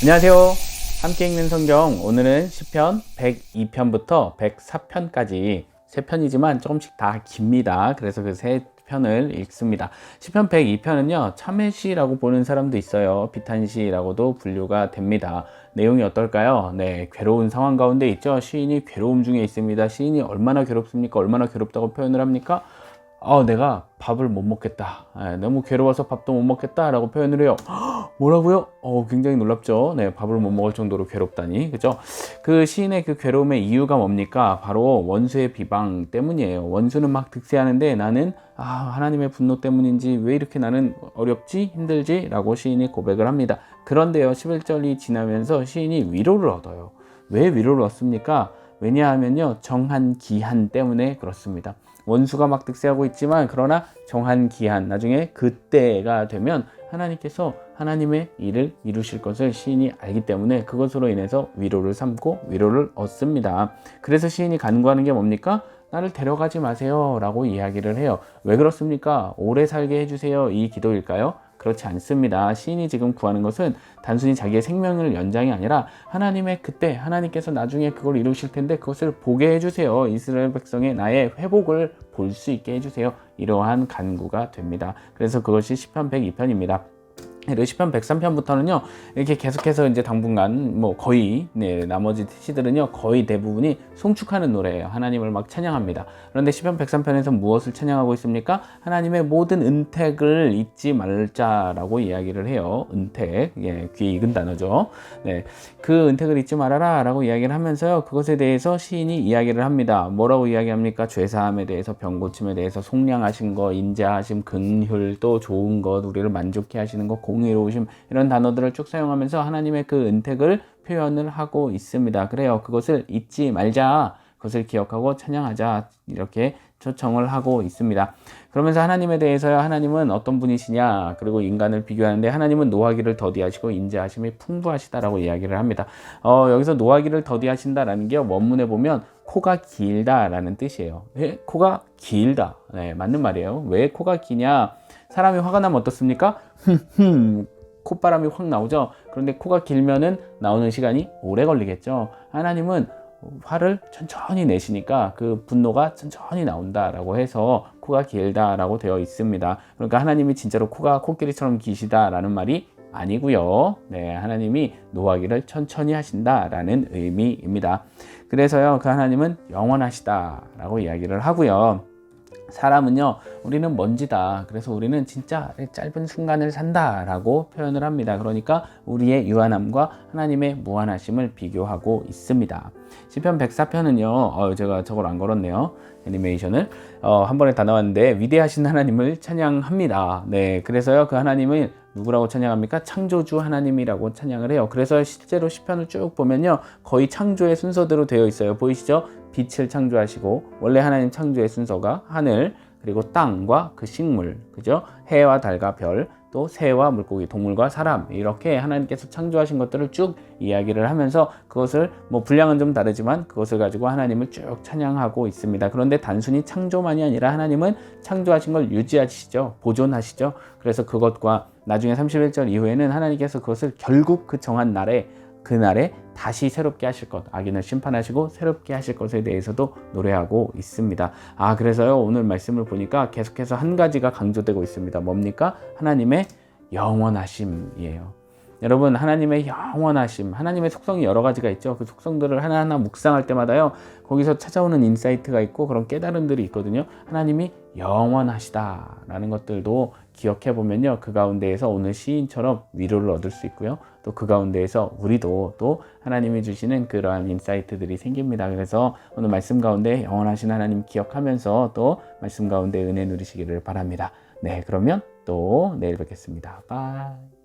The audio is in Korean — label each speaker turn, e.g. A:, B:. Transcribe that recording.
A: 안녕하세요. 함께 읽는 성경, 오늘은 시편 102편부터 104편까지 세 편이지만 조금씩 다 깁니다. 그래서 그 세 편을 읽습니다. 시편 102편은요 참회시라고 보는 사람도 있어요. 비탄시라고도 분류가 됩니다. 내용이 어떨까요? 네, 괴로운 상황 가운데 있죠. 시인이 괴로움 중에 있습니다. 시인이 얼마나 괴롭습니까? 얼마나 괴롭다고 표현을 합니까? 내가 밥을 못 먹겠다. 너무 괴로워서 밥도 못 먹겠다 라고 표현을 해요. 뭐라고요? 굉장히 놀랍죠. 네, 밥을 못 먹을 정도로 괴롭다니. 그죠? 그 시인의 그 괴로움의 이유가 뭡니까? 바로 원수의 비방 때문이에요. 원수는 막 득세하는데 나는 하나님의 분노 때문인지 왜 이렇게 나는 어렵지? 힘들지? 라고 시인이 고백을 합니다. 그런데요, 11절이 지나면서 시인이 위로를 얻어요. 왜 위로를 얻습니까? 왜냐하면요, 정한 기한 때문에 그렇습니다. 원수가 막 득세하고 있지만 그러나 정한 기한, 나중에 그때가 되면 하나님께서 하나님의 일을 이루실 것을 시인이 알기 때문에 그것으로 인해서 위로를 삼고 위로를 얻습니다. 그래서 시인이 간구하는 게 뭡니까? 나를 데려가지 마세요 라고 이야기를 해요. 왜 그렇습니까? 오래 살게 해주세요, 이 기도일까요? 그렇지 않습니다. 시인이 지금 구하는 것은 단순히 자기의 생명을 연장이 아니라 하나님의 그때, 하나님께서 나중에 그걸 이루실 텐데 그것을 보게 해주세요. 이스라엘 백성의 나의 회복을 볼 수 있게 해주세요. 이러한 간구가 됩니다. 그래서 그것이 시편 102편입니다. 시편 103편부터는요 이렇게 계속해서 이제 당분간 거의 나머지 시들은요 거의 대부분이 송축하는 노래예요. 하나님을 막 찬양합니다. 그런데 시편 103편에서 무엇을 찬양하고 있습니까? 하나님의 모든 은택을 잊지 말자라고 이야기를 해요. 은택, 귀에 익은 단어죠. 그 은택을 잊지 말아라 라고 이야기를 하면서요 그것에 대해서 시인이 이야기를 합니다. 뭐라고 이야기합니까? 죄사함에 대해서, 병고침에 대해서, 속량하신 거, 인자하심, 긍휼, 또 좋은 것, 우리를 만족해 하시는 것, 공의로우심, 이런 단어들을 쭉 사용하면서 하나님의 그 은택을 표현을 하고 있습니다. 그래요, 그것을 잊지 말자, 그것을 기억하고 찬양하자, 이렇게 초청을 하고 있습니다. 그러면서 하나님에 대해서요, 하나님은 어떤 분이시냐, 그리고 인간을 비교하는데 하나님은 노하기를 더디하시고 인자하심이 풍부하시다라고 이야기를 합니다. 여기서 노하기를 더디하신다라는 게 원문에 보면 코가 길다라는 뜻이에요. 코가 길다. 네, 맞는 말이에요. 왜 코가 기냐? 사람이 화가 나면 어떻습니까? 콧바람이 확 나오죠. 그런데 코가 길면은 나오는 시간이 오래 걸리겠죠. 하나님은 화를 천천히 내시니까 그 분노가 천천히 나온다라고 해서 코가 길다라고 되어 있습니다. 그러니까 하나님이 진짜로 코가 코끼리처럼 기시다라는 말이 아니고요. 하나님이 노하기를 천천히 하신다라는 의미입니다. 그래서요, 그 하나님은 영원하시다라고 이야기를 하고요. 사람은요, 우리는 먼지다. 그래서 우리는 진짜 짧은 순간을 산다라고 표현을 합니다. 그러니까 우리의 유한함과 하나님의 무한하심을 비교하고 있습니다. 시편 104편은요, 제가 저걸 안 걸었네요. 애니메이션을 한 번에 다 나왔는데 위대하신 하나님을 찬양합니다. 그래서요, 그 하나님은 누구라고 찬양합니까? 창조주 하나님이라고 찬양을 해요. 그래서 실제로 시편을 쭉 보면요, 거의 창조의 순서대로 되어 있어요. 보이시죠? 빛을 창조하시고, 원래 하나님 창조의 순서가 하늘, 그리고 땅과 그 식물, 그죠? 해와 달과 별, 또 새와 물고기, 동물과 사람, 이렇게 하나님께서 창조하신 것들을 쭉 이야기를 하면서 그것을 분량은 좀 다르지만 그것을 가지고 하나님을 쭉 찬양하고 있습니다. 그런데 단순히 창조만이 아니라 하나님은 창조하신 걸 유지하시죠. 보존하시죠. 그래서 그것과 나중에 31절 이후에는 하나님께서 그것을 결국 그 정한 날에, 그날에 다시 새롭게 하실 것, 악인을 심판하시고 새롭게 하실 것에 대해서도 노래하고 있습니다. 그래서요, 오늘 말씀을 보니까 계속해서 한 가지가 강조되고 있습니다. 뭡니까? 하나님의 영원하심이에요. 여러분, 하나님의 영원하심, 하나님의 속성이 여러 가지가 있죠. 그 속성들을 하나하나 묵상할 때마다요, 거기서 찾아오는 인사이트가 있고 그런 깨달음들이 있거든요. 하나님이 영원하시다라는 것들도 기억해 보면요, 그 가운데에서 오늘 시인처럼 위로를 얻을 수 있고요, 또 그 가운데에서 우리도 또 하나님이 주시는 그러한 인사이트들이 생깁니다. 그래서 오늘 말씀 가운데 영원하신 하나님 기억하면서 또 말씀 가운데 은혜 누리시기를 바랍니다. 그러면 또 내일 뵙겠습니다. 바이.